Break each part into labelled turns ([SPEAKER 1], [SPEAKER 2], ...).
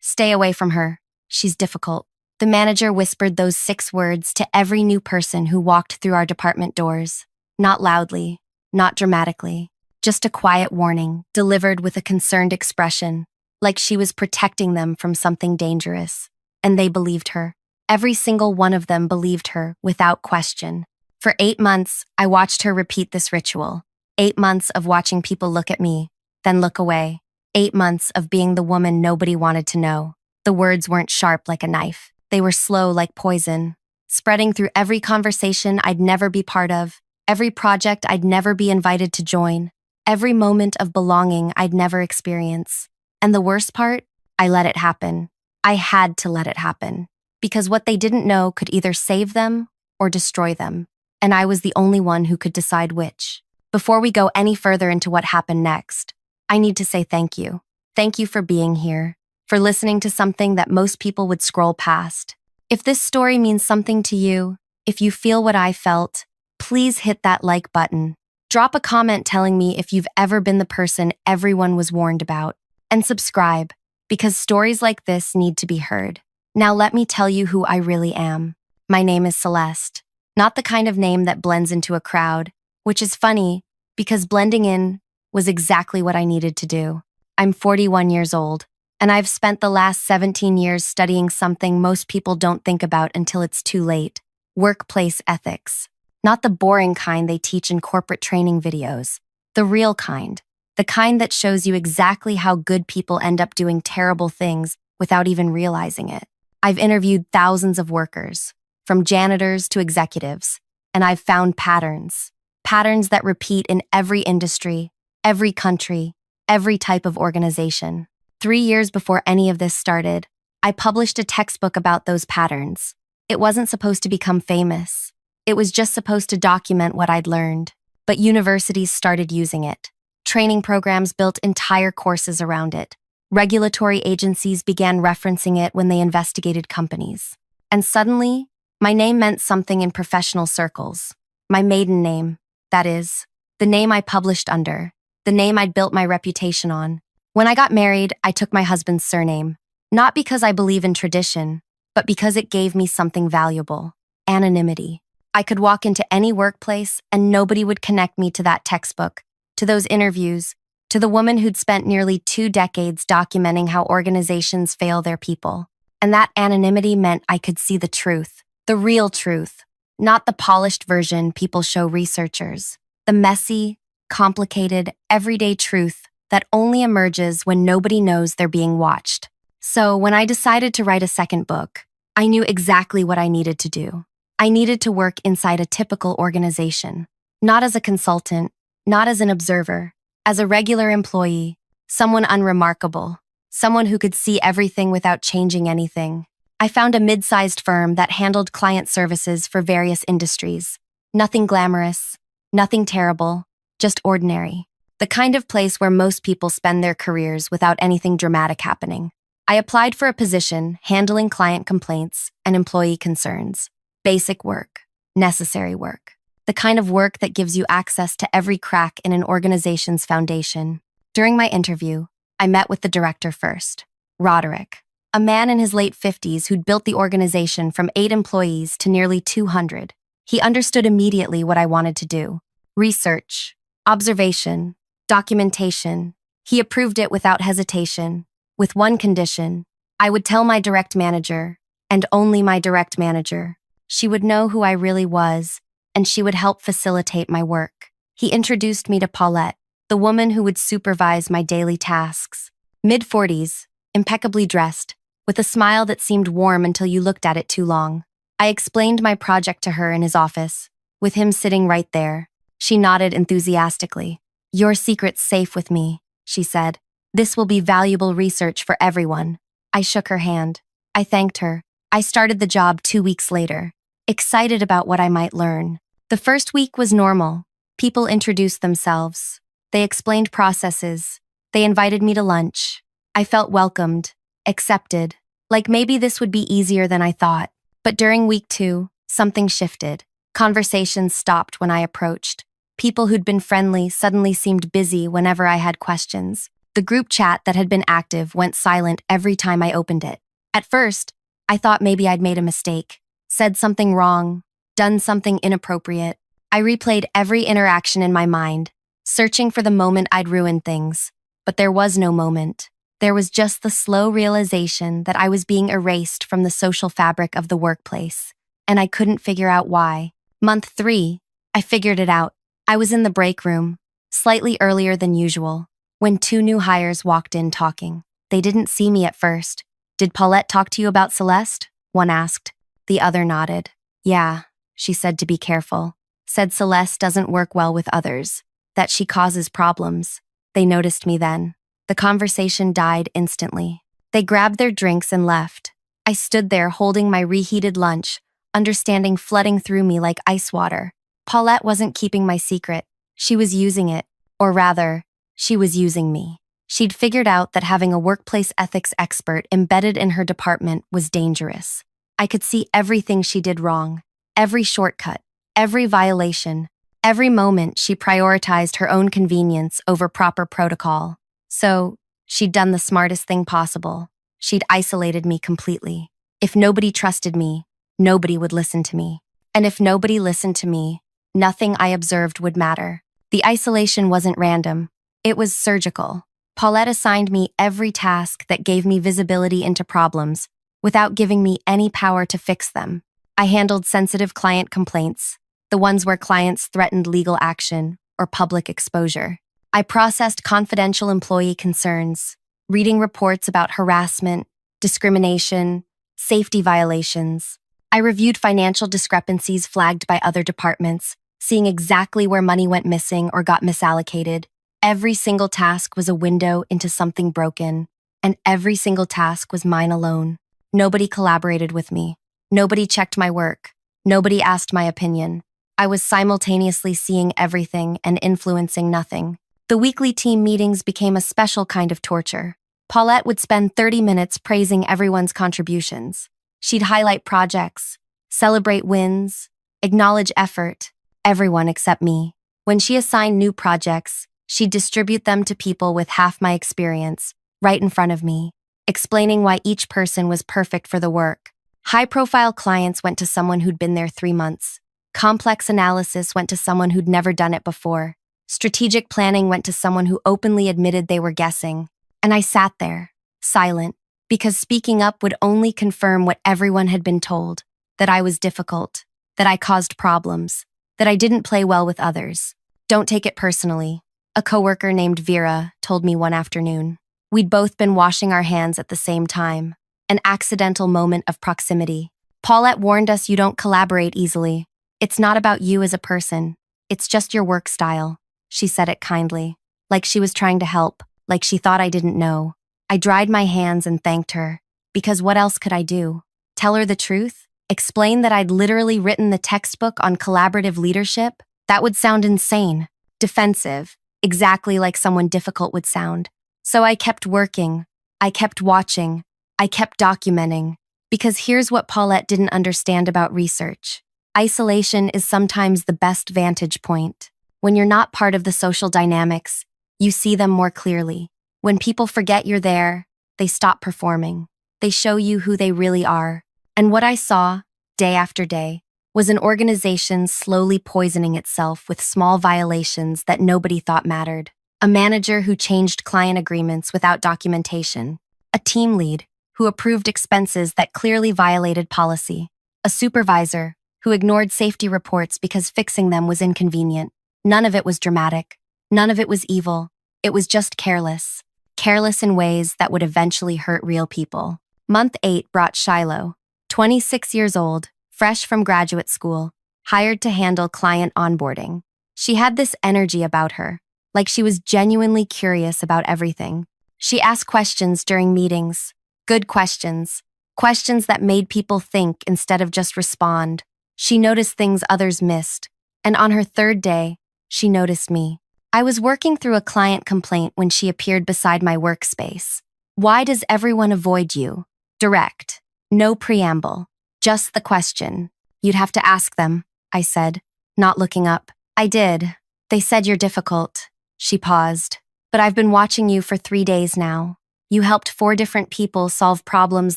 [SPEAKER 1] Stay away from her. She's difficult. The manager whispered those 6 words to every new person who walked through our department doors. Not loudly, not dramatically, just a quiet warning delivered with a concerned expression, like she was protecting them from something dangerous. And they believed her. Every single one of them believed her without question. For 8 months, I watched her repeat this ritual. 8 months of watching people look at me, then look away. 8 months of being the woman nobody wanted to know. The words weren't sharp like a knife. They were slow like poison, spreading through every conversation I'd never be part of, every project I'd never be invited to join, every moment of belonging I'd never experience. And the worst part? I let it happen. I had to let it happen. Because what they didn't know could either save them or destroy them. And I was the only one who could decide which. Before we go any further into what happened next, I need to say thank you. Thank you for being here, for listening to something that most people would scroll past. If this story means something to you, if you feel what I felt, please hit that like button. Drop a comment telling me if you've ever been the person everyone was warned about. And subscribe, because stories like this need to be heard. Now let me tell you who I really am. My name is Celeste. Not the kind of name that blends into a crowd, which is funny, because blending in was exactly what I needed to do. I'm 41 years old, and I've spent the last 17 years studying something most people don't think about until it's too late: workplace ethics. Not the boring kind they teach in corporate training videos. The real kind. The kind that shows you exactly how good people end up doing terrible things without even realizing it. I've interviewed thousands of workers, from janitors to executives, and I've found patterns. Patterns that repeat in every industry, every country, every type of organization. 3 years before any of this started, I published a textbook about those patterns. It wasn't supposed to become famous. It was just supposed to document what I'd learned. But universities started using it. Training programs built entire courses around it. Regulatory agencies began referencing it when they investigated companies. And suddenly, my name meant something in professional circles. My maiden name, that is, the name I published under, the name I'd built my reputation on. When I got married, I took my husband's surname, not because I believe in tradition, but because it gave me something valuable: anonymity. I could walk into any workplace and nobody would connect me to that textbook, to those interviews, to the woman who'd spent nearly 2 decades documenting how organizations fail their people. And that anonymity meant I could see the truth, the real truth, not the polished version people show researchers, the messy, complicated, everyday truth that only emerges when nobody knows they're being watched. So when I decided to write a second book, I knew exactly what I needed to do. I needed to work inside a typical organization, not as a consultant, not as an observer, as a regular employee, someone unremarkable, someone who could see everything without changing anything. I found a mid-sized firm that handled client services for various industries. Nothing glamorous, nothing terrible, just ordinary. The kind of place where most people spend their careers without anything dramatic happening. I applied for a position handling client complaints and employee concerns. Basic work, necessary work. The kind of work that gives you access to every crack in an organization's foundation. During my interview, I met with the director first, Roderick, a man in his late 50s who'd built the organization from 8 employees to nearly 200. He understood immediately what I wanted to do: research, observation, documentation. He approved it without hesitation, with one condition: I would tell my direct manager, and only my direct manager. She would know who I really was, and she would help facilitate my work. He introduced me to Paulette, the woman who would supervise my daily tasks. Mid-40s, impeccably dressed, with a smile that seemed warm until you looked at it too long. I explained my project to her in his office, with him sitting right there. She nodded enthusiastically. "Your secret's safe with me," she said. "This will be valuable research for everyone." I shook her hand. I thanked her. I started the job 2 weeks later, excited about what I might learn. The first week was normal. People introduced themselves. They explained processes. They invited me to lunch. I felt welcomed, accepted, like maybe this would be easier than I thought. But during week 2, something shifted. Conversations stopped when I approached. People who'd been friendly suddenly seemed busy whenever I had questions. The group chat that had been active went silent every time I opened it. At first, I thought maybe I'd made a mistake, said something wrong, done something inappropriate. I replayed every interaction in my mind, searching for the moment I'd ruined things. But there was no moment. There was just the slow realization that I was being erased from the social fabric of the workplace, and I couldn't figure out why. Month 3, I figured it out. I was in the break room, slightly earlier than usual, when 2 new hires walked in talking. They didn't see me at first. "Did Paulette talk to you about Celeste?" one asked. The other nodded. "Yeah," she said to be careful. "Said Celeste doesn't work well with others, that she causes problems." They noticed me then. The conversation died instantly. They grabbed their drinks and left. I stood there holding my reheated lunch, understanding flooding through me like ice water. Paulette wasn't keeping my secret. She was using it. Or rather, she was using me. She'd figured out that having a workplace ethics expert embedded in her department was dangerous. I could see everything she did wrong, every shortcut, every violation, every moment she prioritized her own convenience over proper protocol. So, she'd done the smartest thing possible. She'd isolated me completely. If nobody trusted me, nobody would listen to me. And if nobody listened to me, nothing I observed would matter. The isolation wasn't random. It was surgical. Paulette assigned me every task that gave me visibility into problems without giving me any power to fix them. I handled sensitive client complaints, the ones where clients threatened legal action or public exposure. I processed confidential employee concerns, reading reports about harassment, discrimination, safety violations. I reviewed financial discrepancies flagged by other departments, seeing exactly where money went missing or got misallocated. Every single task was a window into something broken, and every single task was mine alone. Nobody collaborated with me. Nobody checked my work. Nobody asked my opinion. I was simultaneously seeing everything and influencing nothing. The weekly team meetings became a special kind of torture. Paulette would spend 30 minutes praising everyone's contributions. She'd highlight projects, celebrate wins, acknowledge effort, everyone except me. When she assigned new projects, she'd distribute them to people with half my experience, right in front of me, explaining why each person was perfect for the work. High-profile clients went to someone who'd been there 3 months. Complex analysis went to someone who'd never done it before. Strategic planning went to someone who openly admitted they were guessing. And I sat there, silent, because speaking up would only confirm what everyone had been told, that I was difficult, that I caused problems, that I didn't play well with others. "Don't take it personally," a coworker named Vera told me one afternoon. We'd both been washing our hands at the same time, an accidental moment of proximity. "Paulette warned us you don't collaborate easily. It's not about you as a person. It's just your work style." She said it kindly, like she was trying to help, like she thought I didn't know. I dried my hands and thanked her, because what else could I do? Tell her the truth? Explain that I'd literally written the textbook on collaborative leadership? That would sound insane, defensive, exactly like someone difficult would sound. So I kept working, I kept watching, I kept documenting, because here's what Paulette didn't understand about research. Isolation is sometimes the best vantage point. When you're not part of the social dynamics, you see them more clearly. When people forget you're there, they stop performing. They show you who they really are. And what I saw, day after day, was an organization slowly poisoning itself with small violations that nobody thought mattered. A manager who changed client agreements without documentation. A team lead who approved expenses that clearly violated policy. A supervisor who ignored safety reports because fixing them was inconvenient. None of it was dramatic. None of it was evil. It was just careless. Careless in ways that would eventually hurt real people. Month 8 brought Shiloh, 26 years old, fresh from graduate school, hired to handle client onboarding. She had this energy about her, like she was genuinely curious about everything. She asked questions during meetings, good questions, questions that made people think instead of just respond. She noticed things others missed, and on her 3rd day, she noticed me. I was working through a client complaint when she appeared beside my workspace. "Why does everyone avoid you?" Direct. No preamble. Just the question. "You'd have to ask them," I said, not looking up. "I did. They said you're difficult." She paused. but I've been watching you for 3 days now. You helped 4 different people solve problems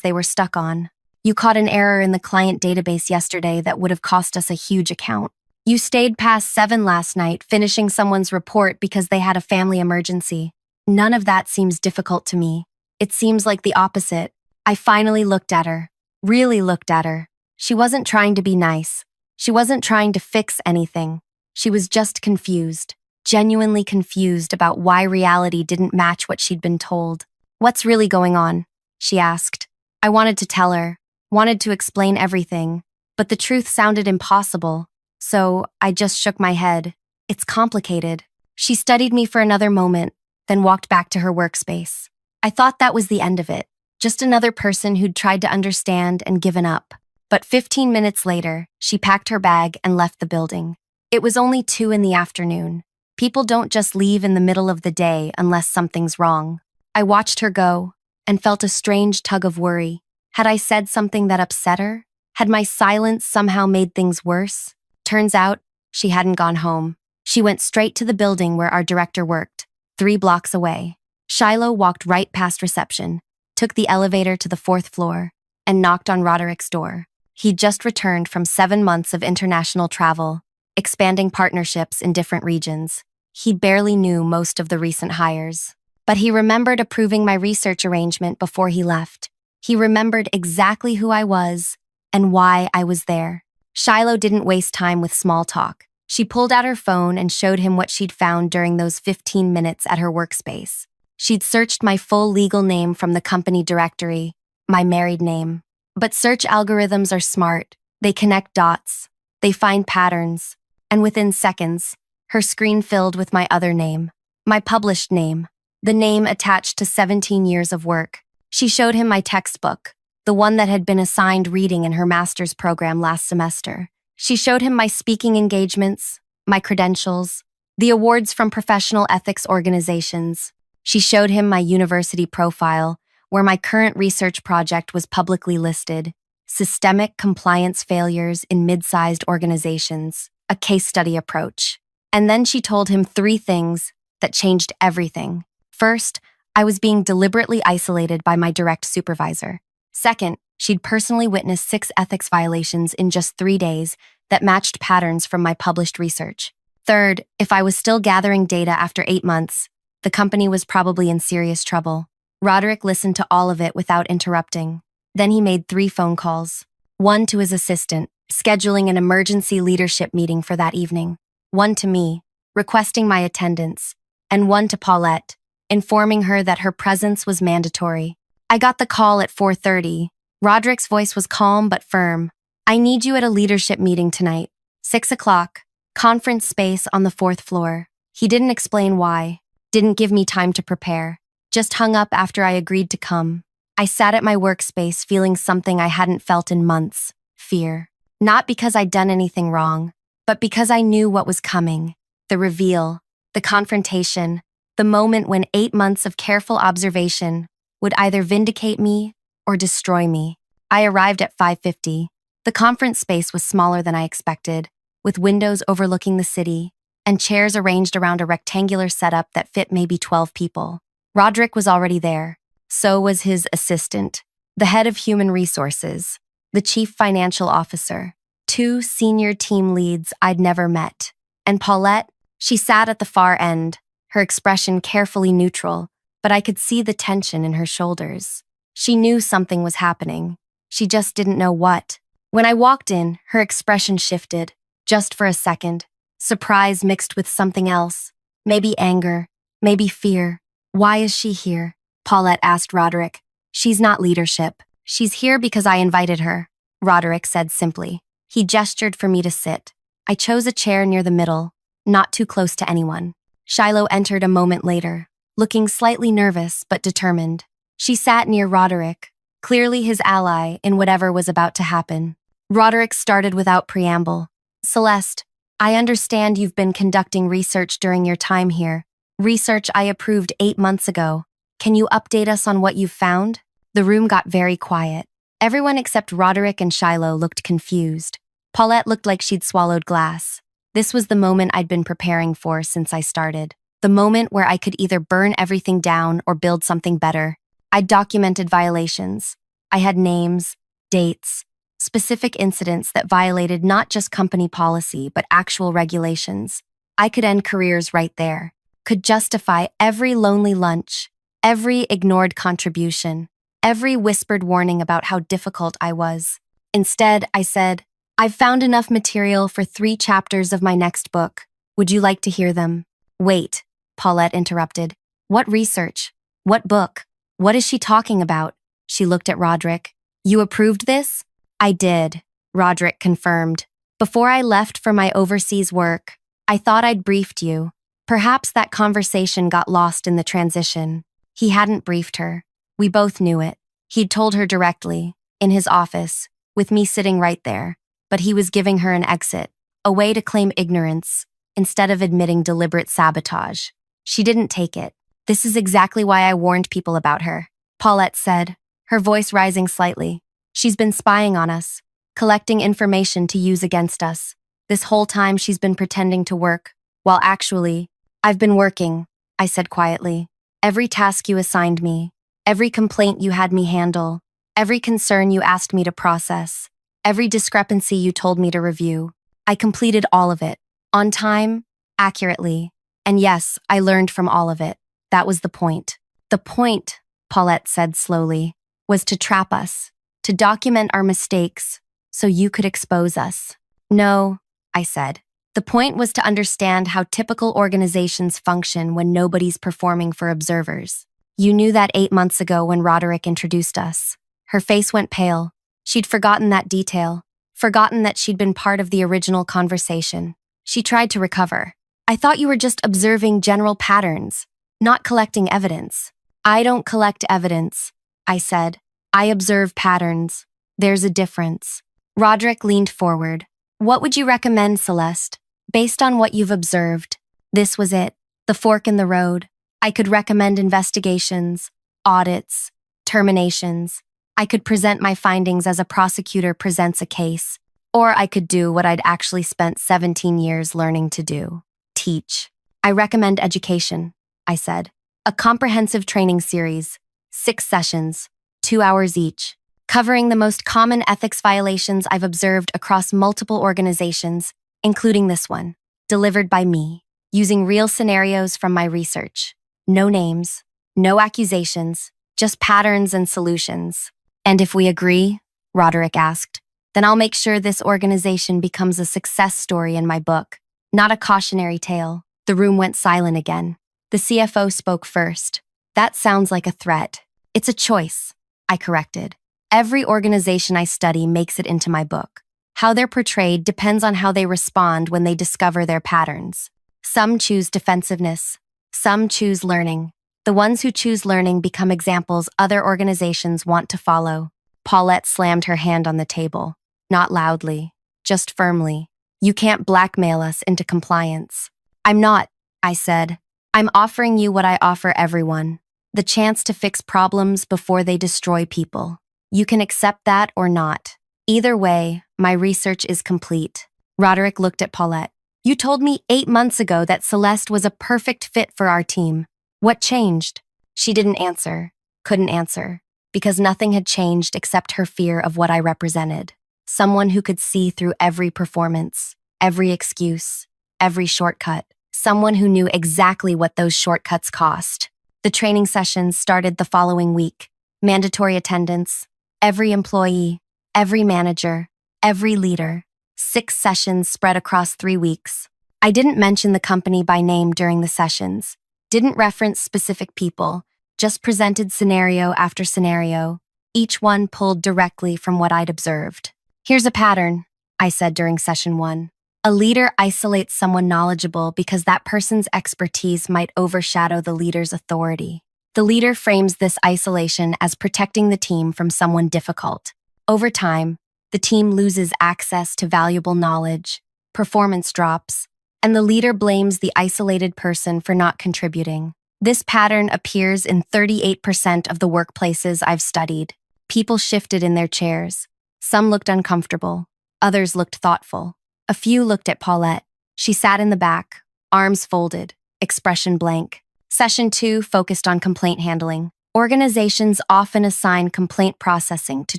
[SPEAKER 1] they were stuck on. You caught an error in the client database yesterday that would have cost us a huge account. You stayed past 7 last night, finishing someone's report because they had a family emergency. None of that seems difficult to me. It seems like the opposite. I finally looked at her. Really looked at her. She wasn't trying to be nice. She wasn't trying to fix anything. She was just confused. Genuinely confused about why reality didn't match what she'd been told. "What's really going on?" she asked. I wanted to tell her, wanted to explain everything, but the truth sounded impossible, so I just shook my head. "It's complicated." She studied me for another moment, then walked back to her workspace. I thought that was the end of it, just another person who'd tried to understand and given up. But 15 minutes later, she packed her bag and left the building. It was only 2 in the afternoon. People don't just leave in the middle of the day unless something's wrong. I watched her go and felt a strange tug of worry. Had I said something that upset her? Had my silence somehow made things worse? Turns out, she hadn't gone home. She went straight to the building where our director worked, 3 blocks away. Shiloh walked right past reception, took the elevator to the 4th floor, and knocked on Roderick's door. He'd just returned from 7 months of international travel, expanding partnerships in different regions. He barely knew most of the recent hires, but he remembered approving my research arrangement before he left. He remembered exactly who I was and why I was there. Shiloh didn't waste time with small talk. She pulled out her phone and showed him what she'd found during those 15 minutes at her workspace. She'd searched my full legal name from the company directory, my married name. But search algorithms are smart. They connect dots. They find patterns. And within seconds, her screen filled with my other name, my published name, the name attached to 17 years of work. She showed him my textbook, the one that had been assigned reading in her master's program last semester. She showed him my speaking engagements, my credentials, the awards from professional ethics organizations. She showed him my university profile, where my current research project was publicly listed, Systemic Compliance Failures in Mid-Sized Organizations, a case study approach. And then she told him 3 things that changed everything. First, I was being deliberately isolated by my direct supervisor. Second, she'd personally witnessed 6 ethics violations in just 3 days that matched patterns from my published research. Third, if I was still gathering data after 8 months, the company was probably in serious trouble. Roderick listened to all of it without interrupting. Then he made 3 phone calls. One to his assistant, scheduling an emergency leadership meeting for that evening. One to me, requesting my attendance. And one to Paulette, informing her that her presence was mandatory. I got the call at 4:30. Roderick's voice was calm but firm. "I need you at a leadership meeting tonight. 6 o'clock. Conference space on the 4th floor." He didn't explain why. Didn't give me time to prepare. Just hung up after I agreed to come. I sat at my workspace feeling something I hadn't felt in months. Fear. Not because I'd done anything wrong, but because I knew what was coming. The reveal. The confrontation. The moment when 8 months of careful observation would either vindicate me or destroy me. I arrived at 5:50. The conference space was smaller than I expected, with windows overlooking the city and chairs arranged around a rectangular setup that fit maybe 12 people. Roderick was already there. So was his assistant, the head of human resources, the chief financial officer, 2 senior team leads I'd never met. And Paulette, she sat at the far end, her expression carefully neutral, but I could see the tension in her shoulders. She knew something was happening. She just didn't know what. When I walked in, her expression shifted, just for a second. Surprise mixed with something else. Maybe anger, maybe fear. "Why is she here?" Paulette asked Roderick. "She's not leadership. She's here because I invited her," Roderick said simply. He gestured for me to sit. I chose a chair near the middle, not too close to anyone. Shiloh entered a moment later, looking slightly nervous but determined. She sat near Roderick, clearly his ally in whatever was about to happen. Roderick started without preamble. "Celeste, I understand you've been conducting research during your time here. Research I approved 8 months ago. Can you update us on what you've found?" The room got very quiet. Everyone except Roderick and Shiloh looked confused. Paulette looked like she'd swallowed glass. This was the moment I'd been preparing for since I started. The moment where I could either burn everything down or build something better. I documented violations. I had names, dates, specific incidents that violated not just company policy, but actual regulations. I could end careers right there, could justify every lonely lunch, every ignored contribution, every whispered warning about how difficult I was. Instead, I said, I've found enough material for 3 chapters of my next book. Would you like to hear them? Wait, Paulette interrupted. What research? What book? What is she talking about? She looked at Roderick. You approved this? I did, Roderick confirmed. Before I left for my overseas work, I thought I'd briefed you. Perhaps that conversation got lost in the transition. He hadn't briefed her. We both knew it. He'd told her directly, in his office, with me sitting right there. But he was giving her an exit, a way to claim ignorance, instead of admitting deliberate sabotage. She didn't take it. This is exactly why I warned people about her, Paulette said, her voice rising slightly. She's been spying on us, collecting information to use against us. This whole time she's been pretending to work, while actually, I've been working, I said quietly. Every task you assigned me, every complaint you had me handle, every concern you asked me to process, every discrepancy you told me to review, I completed all of it, on time, accurately, and yes, I learned from all of it. That was the point. The point, Paulette said slowly, was to trap us, to document our mistakes, so you could expose us. No, I said. The point was to understand how typical organizations function when nobody's performing for observers. You knew that 8 months ago when Roderick introduced us. Her face went pale. She'd forgotten that detail, forgotten that she'd been part of the original conversation. She tried to recover. I thought you were just observing general patterns, not collecting evidence. I don't collect evidence, I said. I observe patterns. There's a difference. Roderick leaned forward. What would you recommend, Celeste? Based on what you've observed. This was it, the fork in the road. I could recommend investigations, audits, terminations. I could present my findings as a prosecutor presents a case. Or I could do what I'd actually spent 17 years learning to do. Teach. I recommend education, I said. A comprehensive training series, 6 sessions, 2 hours each, covering the most common ethics violations I've observed across multiple organizations, including this one, delivered by me, using real scenarios from my research. No names, no accusations, just patterns and solutions. And if we agree, Roderick asked, then I'll make sure this organization becomes a success story in my book, not a cautionary tale. The room went silent again. The CFO spoke first. That sounds like a threat. It's a choice, I corrected. Every organization I study makes it into my book. How they're portrayed depends on how they respond when they discover their patterns. Some choose defensiveness. Some choose learning. The ones who choose learning become examples other organizations want to follow. Paulette slammed her hand on the table. Not loudly, just firmly. You can't blackmail us into compliance. I'm not, I said. I'm offering you what I offer everyone. The chance to fix problems before they destroy people. You can accept that or not. Either way, my research is complete. Roderick looked at Paulette. You told me 8 months ago that Celeste was a perfect fit for our team. What changed? She didn't answer, couldn't answer, because nothing had changed except her fear of what I represented. Someone who could see through every performance, every excuse, every shortcut. Someone who knew exactly what those shortcuts cost. The training sessions started the following week. Mandatory attendance. Every employee, every manager, every leader. 6 sessions spread across 3 weeks. I didn't mention the company by name during the sessions. Didn't reference specific people. Just presented scenario after scenario. Each one pulled directly from what I'd observed. Here's a pattern, I said during session 1. A leader isolates someone knowledgeable because that person's expertise might overshadow the leader's authority. The leader frames this isolation as protecting the team from someone difficult. Over time, the team loses access to valuable knowledge, performance drops, and the leader blames the isolated person for not contributing. This pattern appears in 38% of the workplaces I've studied. People shifted in their chairs. Some looked uncomfortable. Others looked thoughtful. A few looked at Paulette. She sat in the back, arms folded, expression blank. Session 2 focused on complaint handling. Organizations often assign complaint processing to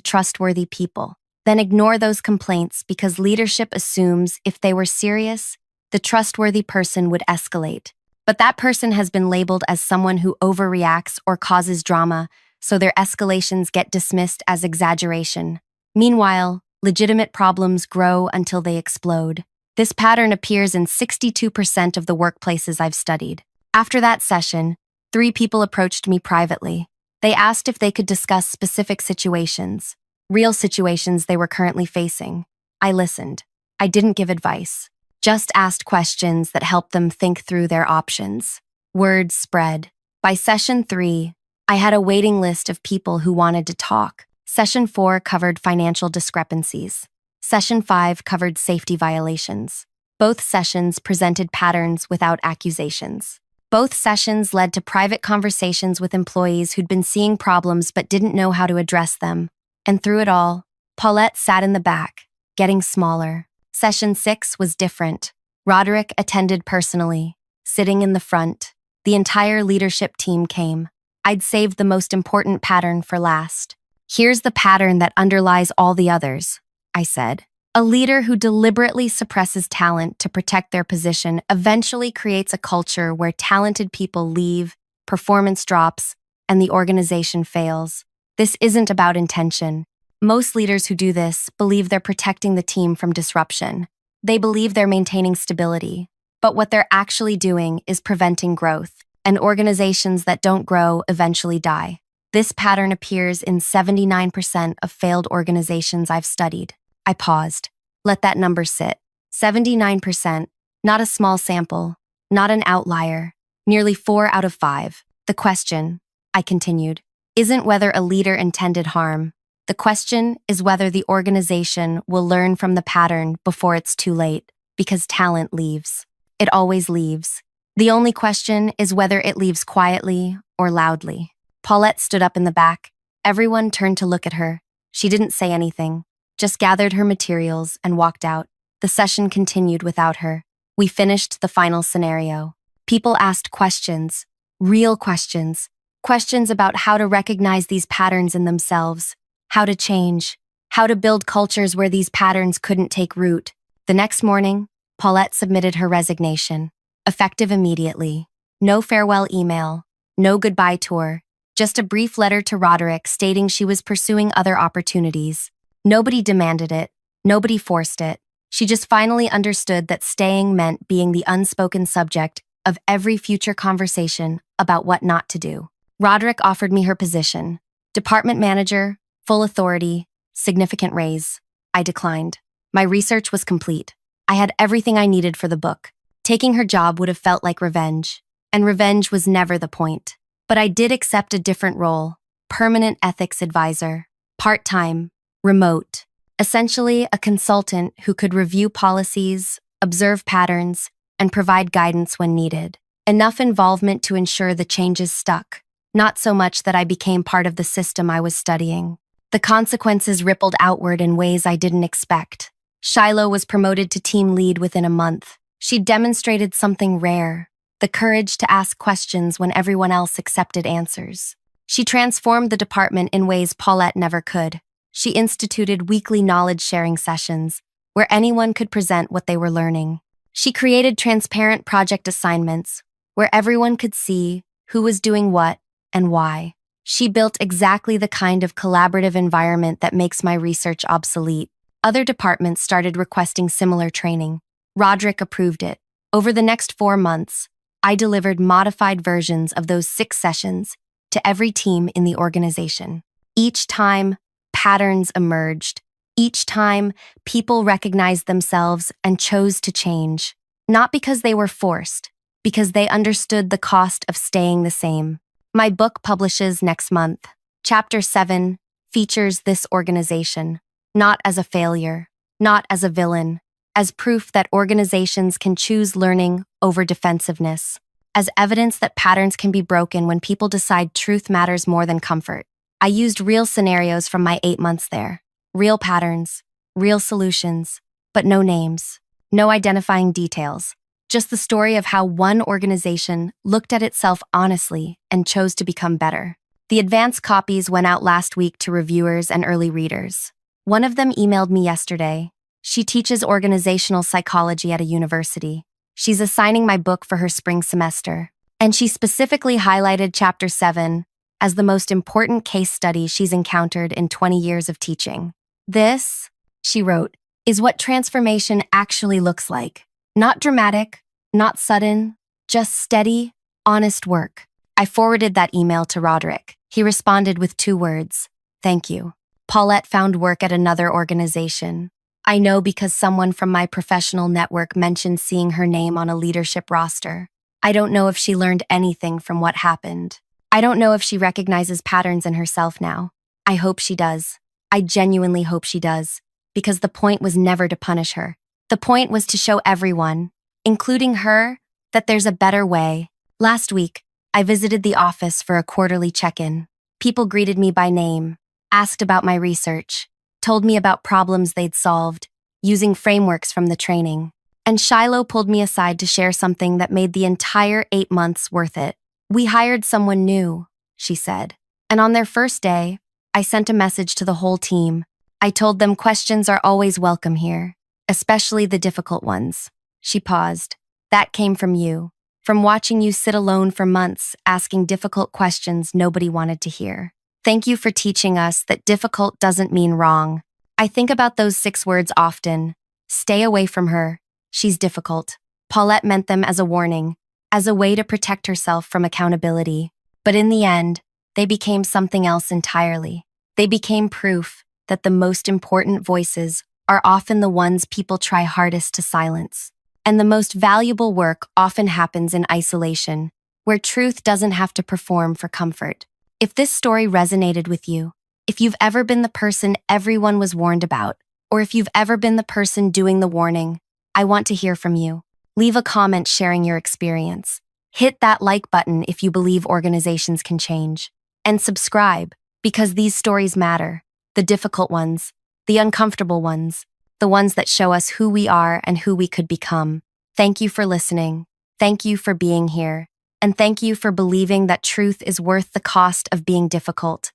[SPEAKER 1] trustworthy people, then ignore those complaints because leadership assumes if they were serious, the trustworthy person would escalate. But that person has been labeled as someone who overreacts or causes drama, so their escalations get dismissed as exaggeration. Meanwhile, legitimate problems grow until they explode. This pattern appears in 62% of the workplaces I've studied. After that session, 3 people approached me privately. They asked if they could discuss specific situations, real situations they were currently facing. I listened. I didn't give advice, just asked questions that helped them think through their options. Word spread. By session 3, I had a waiting list of people who wanted to talk. Session 4 covered financial discrepancies. Session 5 covered safety violations. Both sessions presented patterns without accusations. Both sessions led to private conversations with employees who'd been seeing problems but didn't know how to address them. And through it all, Paulette sat in the back, getting smaller. Session 6 was different. Roderick attended personally, sitting in the front. The entire leadership team came. I'd saved the most important pattern for last. Here's the pattern that underlies all the others, I said. A leader who deliberately suppresses talent to protect their position eventually creates a culture where talented people leave, performance drops, and the organization fails. This isn't about intention. Most leaders who do this believe they're protecting the team from disruption. They believe they're maintaining stability. But what they're actually doing is preventing growth, and organizations that don't grow eventually die. This pattern appears in 79% of failed organizations I've studied. I paused. Let that number sit. 79%, not a small sample, not an outlier, nearly 4 out of 5. The question, I continued, isn't whether a leader intended harm. The question is whether the organization will learn from the pattern before it's too late, because talent leaves. It always leaves. The only question is whether it leaves quietly or loudly. Paulette stood up in the back. Everyone turned to look at her. She didn't say anything, just gathered her materials and walked out. The session continued without her. We finished the final scenario. People asked questions, real questions, questions about how to recognize these patterns in themselves, how to change, how to build cultures where these patterns couldn't take root. The next morning, Paulette submitted her resignation, effective immediately. No farewell email, no goodbye tour, just a brief letter to Roderick stating she was pursuing other opportunities. Nobody demanded it, nobody forced it. She just finally understood that staying meant being the unspoken subject of every future conversation about what not to do. Roderick offered me her position, department manager, full authority, significant raise. I declined. My research was complete. I had everything I needed for the book. Taking her job would have felt like revenge, and revenge was never the point. But I did accept a different role, permanent ethics advisor, part-time, remote, essentially a consultant who could review policies, observe patterns, and provide guidance when needed. Enough involvement to ensure the changes stuck, not so much that I became part of the system I was studying. The consequences rippled outward in ways I didn't expect. Shiloh was promoted to team lead within a month. She demonstrated something rare, the courage to ask questions when everyone else accepted answers. She transformed the department in ways Paulette never could. She instituted weekly knowledge-sharing sessions where anyone could present what they were learning. She created transparent project assignments where everyone could see who was doing what and why. She built exactly the kind of collaborative environment that makes my research obsolete. Other departments started requesting similar training. Roderick approved it. Over the next 4 months, I delivered modified versions of those 6 sessions to every team in the organization. Each time, patterns emerged. Each time, people recognized themselves and chose to change. Not because they were forced, because they understood the cost of staying the same. My book publishes next month. Chapter 7 features this organization, not as a failure, not as a villain, as proof that organizations can choose learning over defensiveness, as evidence that patterns can be broken when people decide truth matters more than comfort. I used real scenarios from my 8 months there, real patterns, real solutions, but no names, no identifying details, just the story of how one organization looked at itself honestly and chose to become better. The advance copies went out last week to reviewers and early readers. One of them emailed me yesterday. She teaches organizational psychology at a university. She's assigning my book for her spring semester, and she specifically highlighted Chapter 7 as the most important case study she's encountered in 20 years of teaching. This, she wrote, is what transformation actually looks like. Not dramatic, not sudden, just steady, honest work. I forwarded that email to Roderick. He responded with 2 words, "Thank you." Paulette found work at another organization. I know because someone from my professional network mentioned seeing her name on a leadership roster. I don't know if she learned anything from what happened. I don't know if she recognizes patterns in herself now. I hope she does. I genuinely hope she does, because the point was never to punish her. The point was to show everyone, including her, that there's a better way. Last week, I visited the office for a quarterly check-in. People greeted me by name, asked about my research, told me about problems they'd solved, using frameworks from the training. And Shiloh pulled me aside to share something that made the entire 8 months worth it. "We hired someone new," she said. "And on their first day, I sent a message to the whole team. I told them questions are always welcome here, especially the difficult ones." She paused. "That came from you. From watching you sit alone for months, asking difficult questions nobody wanted to hear. Thank you for teaching us that difficult doesn't mean wrong." I think about those 6 words often. Stay away from her. She's difficult. Paulette meant them as a warning, as a way to protect herself from accountability. But in the end, they became something else entirely. They became proof that the most important voices are often the ones people try hardest to silence. And the most valuable work often happens in isolation, where truth doesn't have to perform for comfort. If this story resonated with you, if you've ever been the person everyone was warned about, or if you've ever been the person doing the warning, I want to hear from you. Leave a comment sharing your experience. Hit that like button if you believe organizations can change. And subscribe, because these stories matter. The difficult ones, the uncomfortable ones, the ones that show us who we are and who we could become. Thank you for listening. Thank you for being here. And thank you for believing that truth is worth the cost of being difficult.